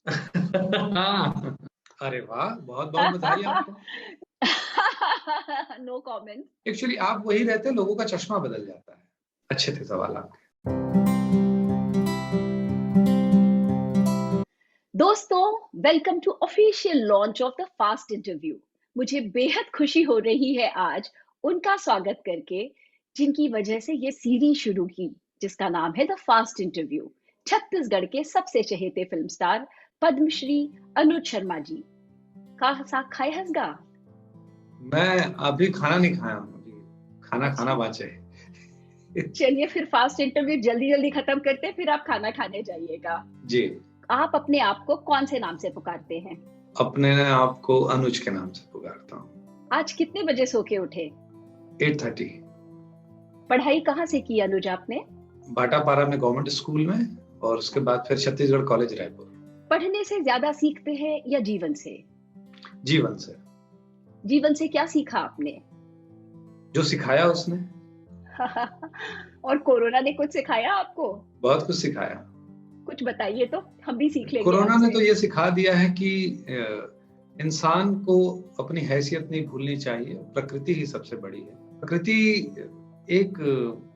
हाँ। अरे वाह! बहुत-बहुत बधाई आपको। No comments. एक्चुअली आप वही रहते हैं, लोगों का चश्मा बदल जाता है। अच्छे थे सवाल आपके। दोस्तों, welcome to official launch of the fast interview. मुझे बेहद खुशी हो रही है आज उनका स्वागत करके, जिनकी वजह से ये सीरीज शुरू की, जिसका नाम है द फास्ट इंटरव्यू। छत्तीसगढ़ के सबसे चहेते फिल्म स्टार पद्मश्री अनुज शर्मा जी का साथ खाए हंसगा। मैं अभी खाना नहीं खाया हूँ, अभी खाना खाना अच्छा, बाँचे है। चलिए फिर फास्ट इंटरव्यू जल्दी जल्दी खत्म करते हैं, फिर आप खाना खाने जाइएगा। जी, आप अपने आप को कौन से नाम से पुकारते हैं? अपने आप को अनुज के नाम से पुकारता हूँ। आज कितने बजे सो के उठे? 8:30 पढ़ाई कहाँ से की अनुज आपने? भाटापारा में गवर्नमेंट स्कूल में और उसके बाद फिर छत्तीसगढ़ कॉलेज रायपुर। पढ़ने से ज्यादा सीखते हैं या जीवन से? जीवन से, जीवन से क्या सीखा आपने? जो सिखाया उसने, और कोरोना ने कुछ सिखाया आपको? बहुत कुछ सिखाया। कुछ बताइए तो हम भी सीख लेंगे कोरोना ने आपसे। तो ये सिखा दिया है कि इंसान को अपनी हैसियत नहीं भूलनी चाहिए, प्रकृति ही सबसे बड़ी है। प्रकृति एक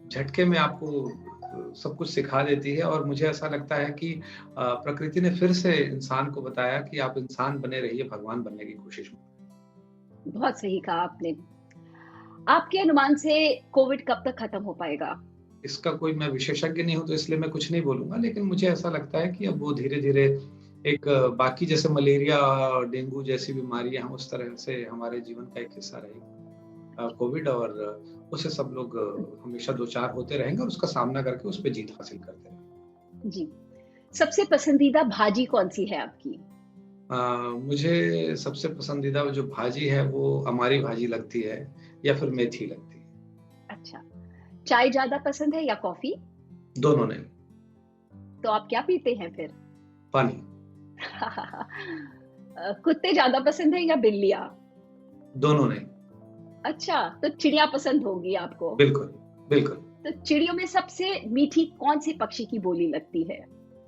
झटके में आपको सब कुछ सिखा देती है और मुझे ऐसा लगता है कि प्रकृति ने फिर से इंसान को बताया कि आप इंसान बने रहिए, भगवान बनने की कोशिश मत। बहुत सही कहा आपने। आपके अनुमान से कोविड कब तक खत्म हो पाएगा? इसका कोई मैं विशेषज्ञ नहीं हूँ तो इसलिए मैं कुछ नहीं बोलूँगा, लेकिन मुझे ऐसा लगता है कि अब वो धीरे-धीरे एक बाकी जैसे मलेरिया, डेंगू जैसी बीमारियाँ हैं, उस तरह से हमारे जीवन का एक हिस्सा रहेगी। कोविड और उससे सब लोग हमेशा दो-चार होते रहेंगे और उसका सामना करके उस पे जीत हासिल करते रहेंगे। जी। सबसे पसंदीदा भाजी कौन-सी है आपकी? मुझे सबसे पसंदीदा जो भाजी है वो अमारी भाजी लगती है या फिर मेथी लगती है, अच्छा। चाय ज़्यादा पसंद है या कॉफ़ी? दोनों नहीं, तो आप क्या पीते हैं फिर? पानी, कुत्ते ज़्यादा पसंद है या बिल्लियाँ? दोनों नहीं, अच्छा, तो चिड़िया पसंद होगी आपको। बिल्कुल, बिल्कुल। तो चिड़ियों में सबसे मीठी कौन-सी पक्षी की बोली लगती है?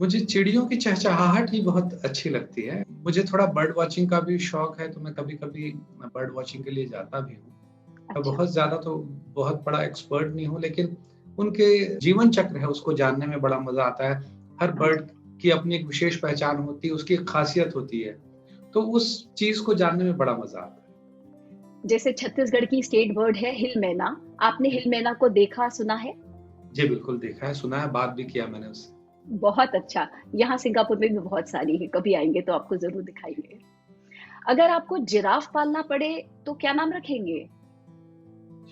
मुझे चिड़ियों की चहचहाहट ही बहुत अच्छी लगती है। मुझे थोड़ा बर्ड वॉचिंग का भी शौक है, तो मैं कभी-कभी बर्ड वॉचिंग के लिए जाता भी हूँ। मैं अच्छा, बहुत ज़्यादा तो बहुत बड़ा एक्सपर्ट नहीं हूँ, लेकिन उनके जीवन चक्र है, उसको जानने में बड़ा मज़ा आता है। हर हाँ बर्ड जी। की अपनी एक विशेष पहचान होती है, उसकी एक ख़ासियत होती है, तो उस चीज़ को जानने में बड़ा मज़ा आता है। जैसे छत्तीसगढ़ की स्टेट बर्ड है हिल मैना, आपने जी, हिल मैना को देखा, सुना है? जी बिल्कुल देखा है, सुना है, बात भी किया मैंने उससे। बहुत अच्छा। यहाँ सिंगापुर में भी बहुत सारी है, कभी आएँगे तो आपको ज़रूर दिखाएँगे। अगर आपको जिराफ पालना पड़े, तो क्या नाम रखेंगे?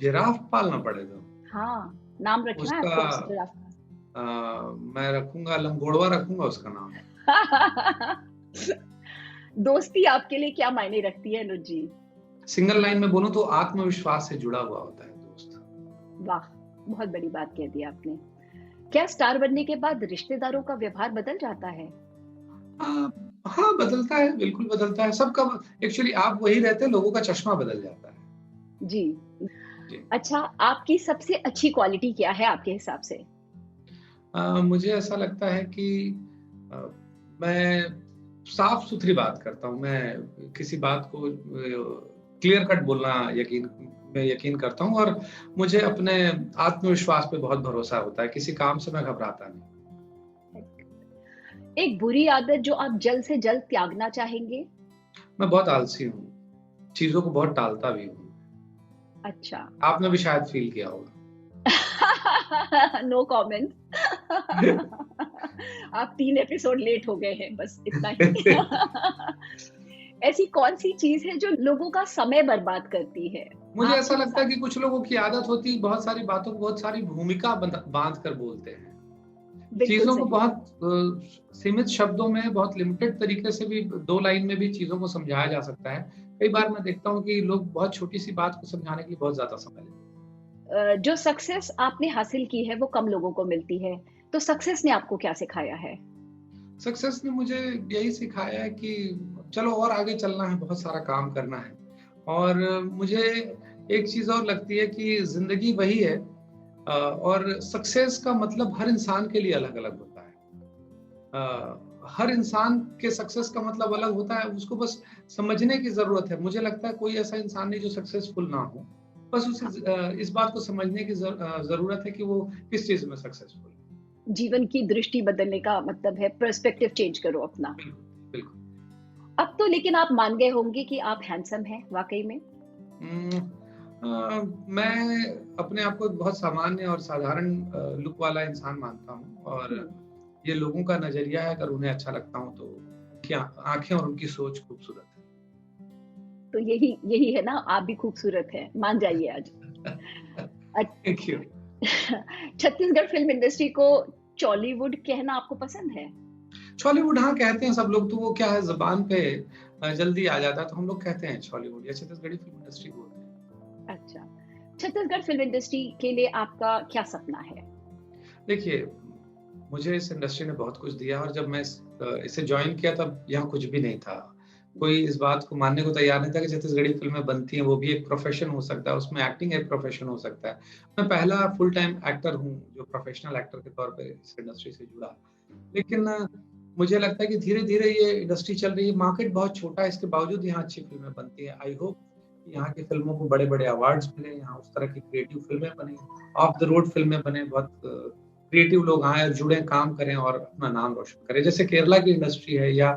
जिराफ पालना पड़ेगा, हाँ, नाम रखना है उसका आपको उस जिराफ अ, मैं रखूँगा लंगोड़वा रखूँगा उसका नाम। का। दोस्ती आपके लिए क्या मायने रखती है अनुज जी? सिंगल लाइन में बोलूँ तो आत्मविश्वास से जुड़ा हुआ होता है दोस्त। वाह! बहुत बड़ी बात कह दी आपने। क्या स्टार बनने के बाद रिश्तेदारों का व्यवहार बदल जाता है? अ, हाँ, बदलता है, बिल्कुल बदलता है। सबका एक्चुअली आप वही रहते हैं, लोगों का चश्मा बदल जाता है। जी। जी। अच्छा, आपकी सबसे अच्छी क्वालिटी क्या है आपके हिसाब से? मुझे ऐसा लगता है कि अ, मैं साफ-सुथरी बात करता हूँ। मैं किसी बात को क्लियर कट बोलना यकीन करता हूँ और मुझे अपने आत्मविश्वास पे बहुत भरोसा होता है। किसी काम से मैं घबराता नहीं। एक बुरी आदत जो आप जल्द से जल्द त्यागना चाहेंगे? मैं बहुत आलसी हूँ, चीज़ों को बहुत टालता भी हूँ। अच्छा। आपने भी शायद फ़ील किया होगा। No comments. आप 3 एपिसोड लेट हो गए हैं, बस इतना ही। ऐसी कौन-सी चीज़ है जो लोगों का समय बर्बाद करती है? मुझे ऐसा आपके लगता है हिसाब कि कुछ लोगों की आदत होती है बहुत सारी बातों को बहुत सारी भूमिका बाँध कर बोलते हैं। बिल्कुल चीज़ों को सही। बहुत सीमित शब्दों में बहुत लिमिटेड तरीके से भी 2 लाइन में भी चीज़ों को समझाया जा सकता है। कई बार मैं देखता हूँ कि लोग बहुत छोटी-सी बात को समझाने के लिए बहुत ज़्यादा समय लेते हैं। जो सक्सेस आपने हासिल की है, वो कम लोगों को मिलती है। तो सक्सेस ने आपको क्या सिखाया है? सक्सेस ने मुझे यही सिखाया है कि चलो और आगे चलना है, बहुत सारा काम करना है। और मुझे एक चीज़ और लगती है कि ज़िंदगी वही है और सक्सेस का मतलब हर इंसान के लिए अलग-अलग होता है। हर इंसान के सक्सेस का मतलब अलग होता है, उसको बस समझने की जरूरत है। मुझे लगता है कोई ऐसा इंसान नहीं जो सक्सेसफुल ना हो, बस उसे इस बात को समझने की जरूरत है कि वो किस चीज में सक्सेसफुल है। जीवन की दृष्टि बदलने का मतलब है पर्सपेक्टिव चेंज करो अपना। बिल्कुल, बिल्कुल। अब तो लेकिन आप मान गए होंगे कि आप हैंडसम हैं वाकई में। हम्म, मैं अपने आप को बहुत सामान्य और साधारण लुक वाला इंसान मानता हूँ, और हम्म, ये लोगों का नजरिया है। अगर उन्हें अच्छा लगता हूँ तो उनकी आंखें और उनकी सोच खूबसूरत तो यही यही है ना, आप भी खूबसूरत हैं, मान जाइए आज। है। अ- thank you. Chhattisgarh film industry को चॉलीवुड कहना आपको पसंद है? छॉलीवुड हाँ कहते हैं सब लोग, तो वो क्या है, जुबान पे जल्दी आ जाता है, तो हम लोग कहते हैं छॉलीवुड या छत्तीसगढ़ी फिल्म इंडस्ट्री बोलते हैं। अच्छा, छत्तीसगढ़ फिल्म इंडस्ट्री के लिए आपका क्या सपना है? देखिए, मुझे इस इंडस्ट्री ने बहुत कुछ दिया, और जब मैं इसे ज्वाइन किया तब यहाँ कुछ भी नहीं था। कोई इस बात को मानने को तैयार नहीं था कि छत्तीसगढ़ी फिल्में बनती हैं, वो भी एक प्रोफेशन हो सकता है, उसमें एक्टिंग एक प्रोफेशन हो सकता है। मैं पहला फुल टाइम एक्टर हूँ जो प्रोफेशनल एक्टर के तौर पे इस इंडस्ट्री से जुड़ा। लेकिन मुझे लगता है कि धीरे-धीरे ये इंडस्ट्री चल रही है, मार्केट बहुत छोटा है, इसके बावजूद यहाँ अच्छी फिल्में बनती हैं। आई होप कि यहाँ की फिल्मों को बड़े-बड़े अवार्ड्स मिले, यहाँ उस तरह की क्रिएटिव फिल्में बने, ऑफ द रोड फिल्में बने, बहुत क्रिएटिव लोग आएँ और जुड़े, काम करें और अपना नाम रोशन करें। जैसे केरला की इंडस्ट्री है या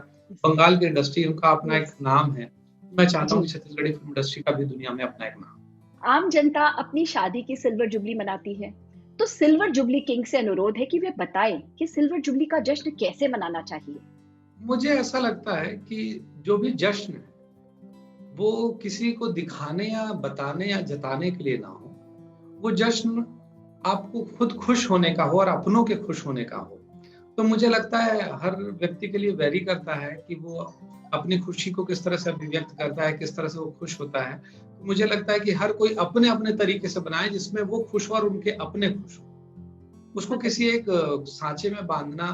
बंगाल की इंडस्ट्री, उनका अपना एक यस। नाम है। मैं चाहता हूँ जी। कि छत्तीसगढ़ी फिल्म इंडस्ट्री का भी दुनिया में अपना एक नाम। आम जनता अपनी शादी की सिल्वर जुबली मनाती है, तो सिल्वर जुबली किंग से अनुरोध है कि वे बताएं कि सिल्वर जुबली का जश्न कैसे मनाना चाहिए। मुझे ऐसा लगता है कि जो भी जश्न है, वो किसी को दिखाने या बताने या जताने के लिए ना हो। वो जश्न आपको खुद खुश होने का हो और अपनों के खुश होने का हो। तो मुझे लगता है हर व्यक्ति के लिए वैरी करता है कि वो अपनी खुशी को किस तरह से अभिव्यक्त करता है, किस तरह से वो खुश होता है। तो मुझे लगता है कि हर कोई अपने-अपने तरीके से बनाए जिसमें वो खुश हो और उनके अपने खुश हो। उसको मतलब किसी एक साँचे में बाँधना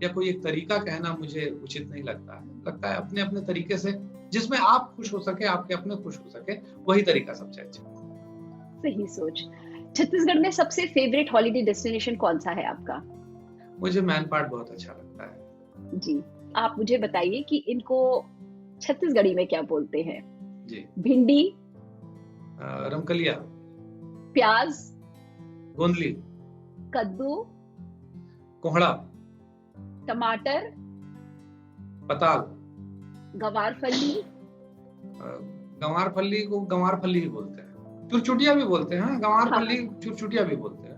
या कोई एक तरीका कहना मुझे उचित नहीं लगता है। लगता है अपने-अपने तरीके से जिसमें आप खुश हो सके, आपके अपने खुश हो सके, वही तरीका सबसे अच्छा है। सही सोच। छत्तीसगढ़ में सबसे फेवरेट हॉलिडे डेस्टिनेशन कौन सा है आपका? मुझे मैनपाट बहुत अच्छा लगता है। जी, आप मुझे बताइए कि इनको छत्तीसगढ़ी में क्या बोलते हैं? जी। भिंडी, रमकलिया, प्याज, गोंदली, कद्दू, कोहड़ा, टमाटर, पताल, गवारफली। गँवार फल्ली को गँवार फल्ली ही बोलते हैं। चुरचुटिया भी बोलते हैं, गँवार हाँ, फल्ली चुरचुटिया भी बोलते हैं।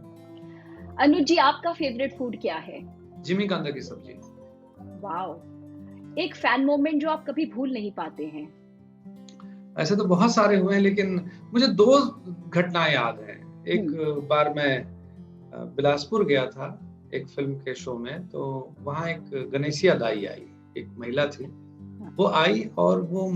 अनुज जी, आपका फेवरेट फूड क्या है? जिमी कांदा की सब्जी। वाओ! एक फैन मोमेंट जो आप कभी भूल नहीं पाते हैं। ऐसे तो बहुत सारे हुए हैं, लेकिन मुझे 2 घटनाएँ याद हैं। एक हुँ, बार मैं बिलासपुर गया था एक फ़िल्म के शो में, तो वहाँ एक गणेशिया दाई आई, एक महिला थी। हाँ, वो आई और वो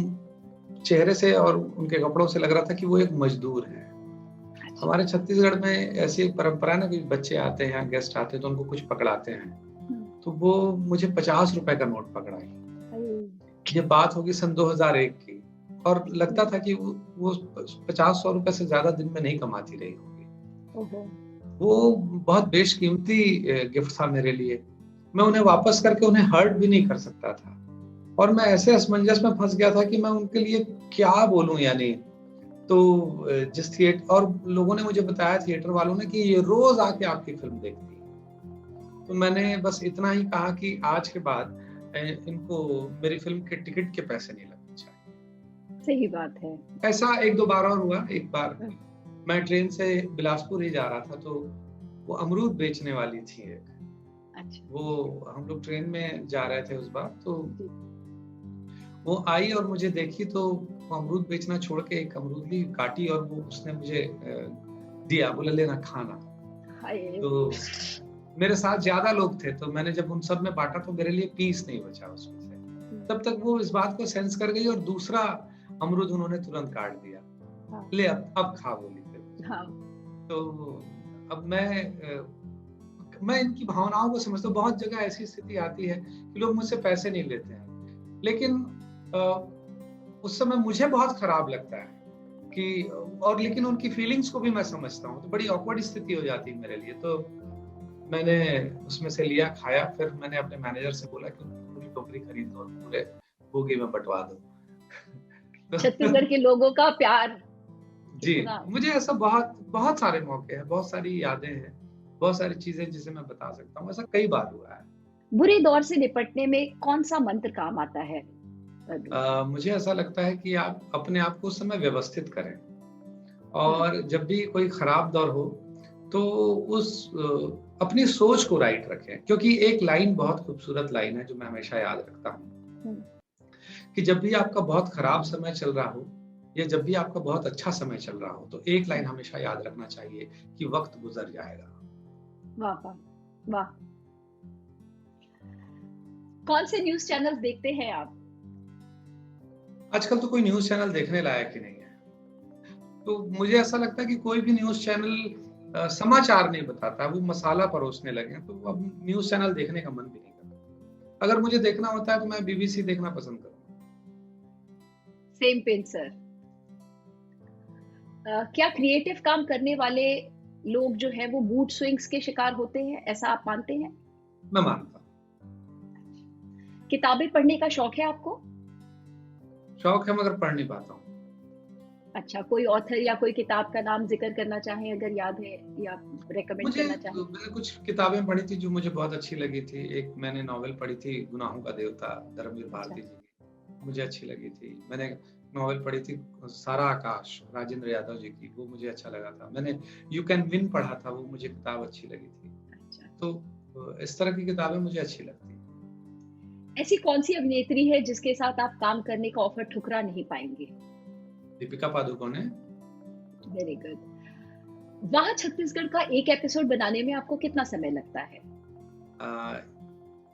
चेहरे से और उनके कपड़ों से लग रहा था कि वो एक मज़दूर है। अच्छा। हमारे छत्तीसगढ़ में ऐसी एक परंपरा है ना कि बच्चे आते हैं, गेस्ट आते हैं तो उनको कुछ पकड़ाते हैं। हुँ, तो वो मुझे ₹50 का नोट पकड़ाई। अरे! ये बात होगी सन 2001 की, और लगता हुँ, था कि वो 50-100 रुपए से ज़्यादा दिन में नहीं कमाती रही होगी। ओहो! वो बहुत बेशकीमती गिफ्ट था मेरे लिए। मैं उन्हें वापस करके उन्हें हर्ट भी नहीं कर सकता था, और मैं ऐसे असमंजस में फँस गया था कि मैं उनके लिए क्या बोलूँ यानी। तो जिस थिएटर और लोगों ने मुझे बताया, थिएटर वालों ने, कि ये रोज़ आके आपकी फ़िल्म देखती है। तो मैंने बस इतना ही कहा कि आज के बाद इनको मेरी फ़िल्म के टिकट के पैसे नहीं लगने चाहिए। सही बात है। ऐसा 1-2 बार और हुआ। एक बार हाँ, मैं ट्रेन से बिलासपुर ही जा रहा था, तो वो अमरूद बेचने वाली थी एक। अच्छा, वो हम लोग ट्रेन में जा रहे थे उस बार, तो जी। वो आई और मुझे देखी, तो वो अमरूद बेचना छोड़ के एक अमरूद ली, काटी और वो उसने मुझे दिया, बोला लेना खाना। हाय! तो मेरे साथ ज़्यादा लोग थे, तो मैंने जब उन सब में बाँटा तो मेरे लिए पीस नहीं बचा उसमें से। हुँ, तब तक वो इस बात को सेंस कर गई और दूसरा अमरूद उन्होंने तुरंत काट दिया। हाँ, ले अब खा, बोली फिर। हाँ, तो अब मैं इनकी भावनाओं को समझता हूँ। बहुत जगह ऐसी स्थिति आती है कि लोग मुझसे पैसे नहीं लेते हैं, लेकिन अ, उस समय मुझे बहुत खराब लगता है कि, और लेकिन उनकी फीलिंग्स को भी मैं समझता हूँ, तो बड़ी ऑकवर्ड स्थिति हो जाती है मेरे लिए। तो मैंने उसमें से लिया, खाया, फिर मैंने अपने मैनेजर से बोला कि उनकी पूरी टोकरी खरीद लो और पूरे बोगी में बंटवा दो। छत्तीसगढ़ के लोगों का प्यार जी, कितना। मुझे ऐसा बहुत बहुत सारे मौके हैं, बहुत सारी यादें हैं, बहुत सारी चीजें जिसे मैं बता सकता हूँ। ऐसा कई बार हुआ है। बुरे दौर से निपटने में कौन सा मंत्र काम आता है? मुझे ऐसा लगता है कि आप अपने आप को उस समय व्यवस्थित करें, हम्म, और जब भी कोई खराब दौर हो तो अपनी सोच को राइट रखें, क्योंकि एक लाइन बहुत खूबसूरत लाइन है जो मैं हमेशा याद रखता हूँ, हम्म, कि जब भी आपका बहुत खराब समय चल रहा हो या जब भी आपका बहुत अच्छा समय चल रहा हो, तो एक लाइन हमेशा याद रखना चाहिए कि वक्त गुजर जाएगा। वाह वाह वाह। कौन से न्यूज़ चैनल्स देखते हैं आप? आजकल तो कोई न्यूज़ चैनल देखने लायक ही नहीं है। तो मुझे ऐसा लगता है कि कोई भी न्यूज़ चैनल समाचार नहीं बताता, वो मसाला परोसने लगे हैं, तो अब न्यूज़ चैनल देखने का मन भी नहीं करता। अगर मुझे देखना होता है तो मैं बीबीसी देखना पसंद करूँगा। Same pinch sir. क्या क्रिएटिव काम करने वाले लोग जो है वो मूड स्विंग्स के शिकार होते हैं, ऐसा आप मानते हैं? मैं मानता हूँ। किताबें पढ़ने का शौक है आपको? शौक है मगर पढ़ नहीं पाता हूँ। अच्छा, कोई ऑथर या कोई किताब का नाम जिक्र करना चाहें अगर याद है, या रेकमेंड करना चाहें? मैंने कुछ किताबें पढ़ी थी जो मुझे बहुत अच्छी लगी थी। एक मैंने नॉवेल पढ़ी थी गुनाहों का देवता, धर्मवीर अच्छा। भारती जी की, मुझे अच्छी लगी थी। मैंने नॉवेल पढ़ी थी सारा आकाश, राजेंद्र यादव जी की, वो मुझे अच्छा लगा था। मैंने यू कैन विन पढ़ा था, वो मुझे किताब अच्छी लगी थी। अच्छा, तो इस तरह की किताबें मुझे अच्छी लगती हैं। ऐसी कौन सी अभिनेत्री है जिसके साथ आप काम करने का ऑफर ठुकरा नहीं पाएंगे? दीपिका पादुकोण है। Very good. वहाँ छत्तीसगढ़ का एक एपिसोड बनाने में आपको कितना समय लगता है?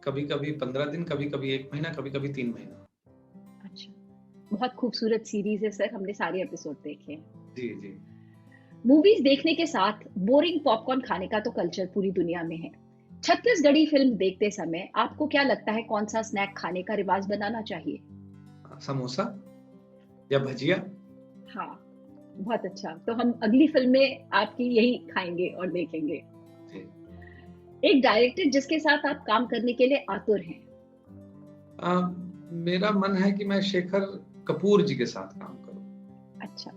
कभी कभी 15 दिन, कभी कभी 1 महीना, कभी कभी 3 महीना। अच्छा, बहुत खूबसूरत सीरीज है सर, हमने सारे एपिसोड देखे हैं। जी जी। मूवीज देखने के साथ बोरिंग पॉपकॉर्न खाने का तो कल्चर पूरी दुनिया में है। छत्तीसगढ़ी फिल्म देखते समय आपको क्या लगता है कौन सा स्नैक खाने का रिवाज बनाना चाहिए? समोसा या भजिया। हाँ, बहुत अच्छा। तो हम अगली फिल्म में आपकी यही खाएंगे और देखेंगे। जी। एक डायरेक्टर जिसके साथ आप काम करने के लिए आतुर हैं? मेरा मन है कि मैं शेखर कपूर जी के साथ काम करूं। अच्छा,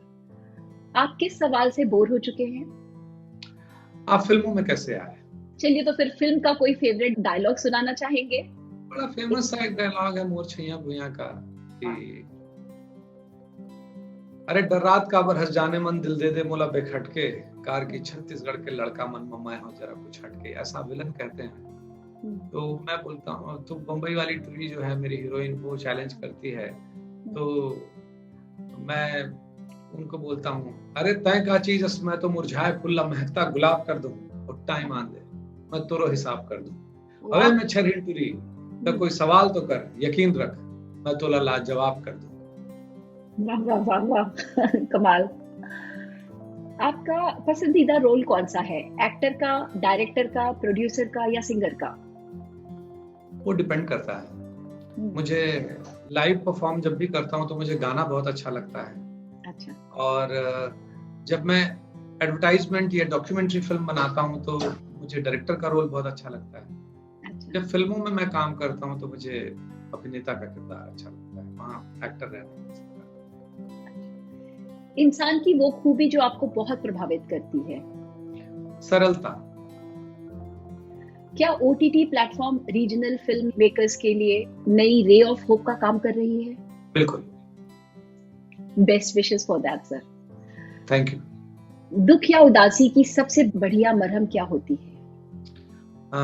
आप किस सवाल से बोर हो चुके हैं? आप फिल्मों में कैसे आए? चलिए, तो फिर फिल्म का कोई फेवरेट डायलॉग सुनाना चाहेंगे? बड़ा फेमस सा एक डायलॉग है मोर छैया भुइयां का, कि अरे डर रात का बर हंस जाने मन दिल दे दे मोला बेखटके, कार की छत्तीसगढ़ के लड़का मन ममाए हो जरा कुछ हटके, ऐसा विलन कहते हैं। तो मैं बोलता हूँ, तो बम्बई वाली टूरी जो है मेरी हीरोइन, वो चैलेंज करती है, तो मैं उनको बोलता हूँ, अरे तय का चीज मैं तो मुरझाए फुल्ला महकता गुलाब कर दूं और टाइम आन दे मैं तोरो हिसाब कर दूं। अबे मैं छरहिल टूरी, तो कोई सवाल तो कर, यकीन रख मैं तोला लाजवाब कर दूं। वाह वाह वाह वाह कमाल। आपका पसंदीदा रोल कौन सा है? एक्टर का, डायरेक्टर का, प्रोड्यूसर का या सिंगर का? वो डिपेंड करता है। मुझे लाइव परफॉर्म जब भी करता हूँ तो मुझे गाना बहुत अच्छा लगता है। अच्छा। और जब मैं एडवर्टाइजमेंट या डॉक्यूमेंट्री फिल्म बनाता हूँ तो मुझे डायरेक्टर का रोल बहुत अच्छा लगता है। अच्छा। जब फिल्मों में मैं काम करता हूँ तो मुझे अभिनेता का किरदार अच्छा लगता है, वहाँ एक्टर रहना पसंद है। इंसान की वो खूबी जो आपको बहुत प्रभावित करती है? सरलता। क्या OTT platform regional film makers के लिए नई रे ऑफ होप का काम कर रही है? बिल्कुल। Best wishes for that sir. Thank you. दुख या उदासी की सबसे बढ़िया मरहम क्या होती है?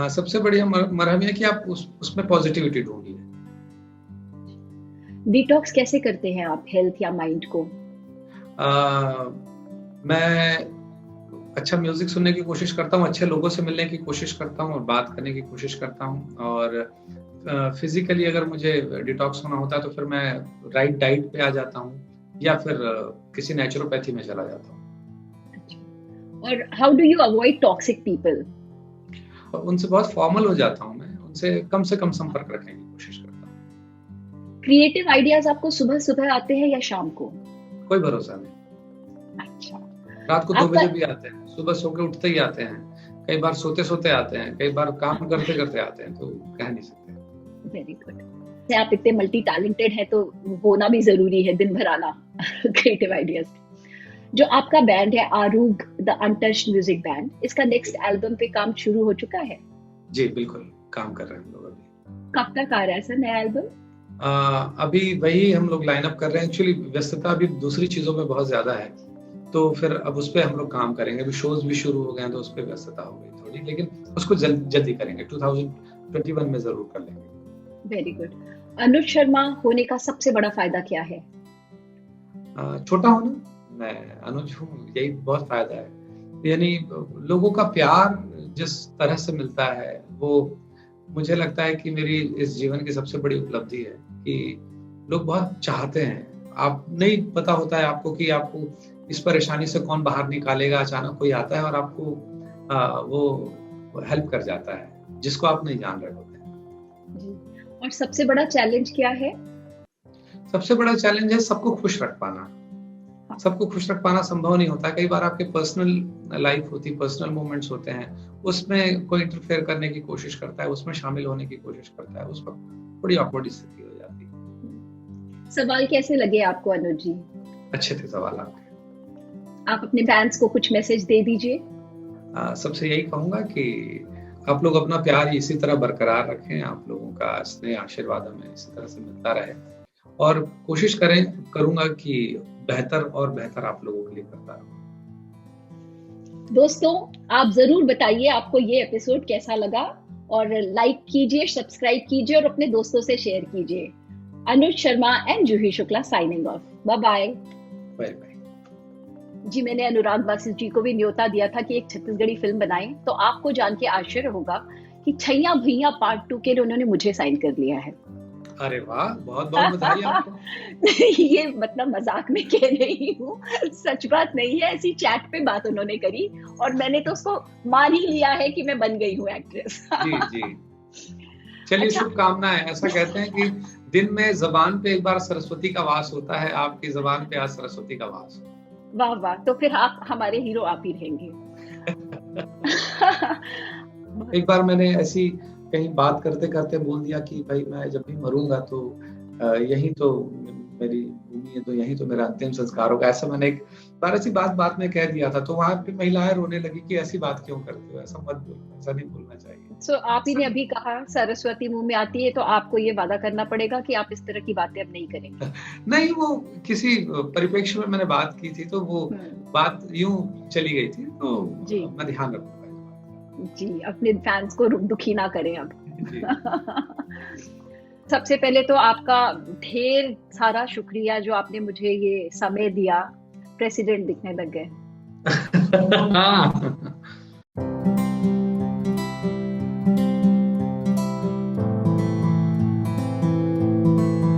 सबसे बढ़िया मरहम है कि आप उसमें पॉजिटिविटी ढूंढिए। डिटॉक्स कैसे करते हैं आप हेल्थ या माइंड को? मैं अच्छा म्यूजिक सुनने की कोशिश करता हूँ, अच्छे लोगों से मिलने की कोशिश करता हूँ और बात करने की कोशिश करता हूँ। और फिजिकली अगर मुझे डिटॉक्स होना होता है तो फिर मैं राइट डाइट पे आ जाता हूँ या फिर किसी नेचुरोपैथी में चला जाता हूँ। और how do you avoid toxic people? उनसे बहुत फॉर्मल हो जाता हूँ मैं, उनसे कम से कम संपर्क रखने की कोशिश करता हूँ। क्रिएटिव आइडियाज आपको सुबह सुबह आते हैं या शाम को? कोई भरोसा नहीं। अच्छा। रात को 2 बजे भी आते हैं, सुबह सो के उठते ही आते हैं, कई बार सोते सोते आते हैं, कई बार काम करते करते आते हैं, तो कह नहीं सकते। Very good. आप इतने मल्टी टैलेंटेड हैं तो होना भी जरूरी है, दिन भर आना क्रिएटिव आइडियाज। जो आपका बैंड है आरूग द अनटच्ड म्यूजिक बैंड, इसका नेक्स्ट एल्बम पे काम शुरू हो चुका है? जी बिल्कुल, काम कर रहे हैं हम लोग अभी। कब तक आ रहा है सर नया एल्बम? अभी वही हम लोग लाइन अप कर रहे हैं। एक्चुअली व्यस्तता अभी दूसरी चीजों में बहुत ज्यादा है, तो फिर अब उस पर हम लोग काम करेंगे। अभी शोज भी शुरू हो गए हैं तो उस पर व्यस्तता हो गई थोड़ी, लेकिन उसको जल्दी करेंगे, 2021 में जरूर कर लेंगे। Very good. अनुज शर्मा होने का सबसे बड़ा फायदा क्या है? छोटा होना, मैं अनुज हूँ, यही बहुत फायदा है। यानी लोगों का प्यार जिस तरह से मिलता है, वो मुझे लगता है कि मेरी इस जीवन की सबसे बड़ी उपलब्धि है कि लोग बहुत चाहते हैं। आप नहीं पता होता है आपको कि आपको इस परेशानी से कौन बाहर निकालेगा। अचानक कोई आता है और आपको वो हेल्प कर जाता है जिसको आप नहीं जान रहे होते हैं। जी। और सबसे बड़ा चैलेंज क्या है? सबसे बड़ा चैलेंज है सबको खुश रख पाना। सबको खुश रख पाना संभव नहीं होता। कई बार आपके पर्सनल लाइफ होती, पर्सनल मोमेंट्स होते हैं, उसमें कोई इंटरफेयर करने की कोशिश करता है, उसमें शामिल होने की कोशिश करता है, उस वक्त बड़ी ऑकवर्ड स्थिति हो जाती है। सवाल कैसे लगे आपको अनुज जी? अच्छे थे सवाल आपके। आप अपने फैंस को कुछ मैसेज दे दीजिए। सबसे यही कहूंगा कि आप लोग अपना प्यार इसी तरह बरकरार रखें। आप लोगों का स्नेह आशीर्वाद हमें इसी तरह से मिलता रहे, और कोशिश करूंगा कि बेहतर और बेहतर आप लोगों के लिए करता रहूं। दोस्तों, आप जरूर बताइए आपको ये एपिसोड कैसा लगा, और लाइक कीजिए, सब्सक्राइब कीजिए और अपने दोस्तों से शेयर कीजिए। Anuj Sharma and Juhi Shukla signing off. Bye bye. Bye bye. जी, मैंने अनुराग बासु जी को भी न्योता दिया था कि एक छत्तीसगढ़ी फिल्म बनाएं, तो आपको जान के आश्चर्य होगा कि छैया भैया पार्ट 2 के लिए उन्होंने मुझे साइन कर लिया है। अरे वाह, बहुत बहुत बधाई आपको। ये मतलब मजाक में कह रही हूँ, सच बात नहीं है। ऐसी चैट पे बात उन्होंने करी और मैंने तो उसको मान ही लिया है कि मैं बन गई हूँ एक्ट्रेस। जी जी, चलिए अच्छा। शुभकामनाएं। ऐसा कहते हैं कि दिन में जबान पे एक बार सरस्वती का वास होता है, आपकी जबान पे आज सरस्वती का वास। वाह वाह, तो फिर आप हमारे हीरो आप ही रहेंगे। एक बार मैंने ऐसी कहीं बात करते करते बोल दिया कि भाई मैं जब भी मरूंगा तो यही तो मेरी भूमि है, तो यही तो मेरा अंतिम संस्कार होगा। ऐसा मैंने एक बार ऐसी बात में कह दिया था, तो वहां पे महिलाएं रोने लगी कि ऐसी बात क्यों करते हो, ऐसा मत बोलो, ऐसा नहीं बोलना चाहिए। सो आप ही ने अभी कहा सरस्वती मुंह में आती है, तो आपको ये वादा करना पड़ेगा कि आप इस तरह की बातें अब नहीं करेंगे। नहीं, वो किसी परिप्रेक्ष्य में मैंने बात की थी, तो वो बात यूं चली गई थी, तो जी, मैं ध्यान रखूंगा। जी, अपने फैंस को दुखी ना करें अब। जी। सबसे पहले तो आपका ढेर सारा शुक्रिया जो आपने मुझे ये समय दिया। प्रेसिडेंट दिखने लग गए।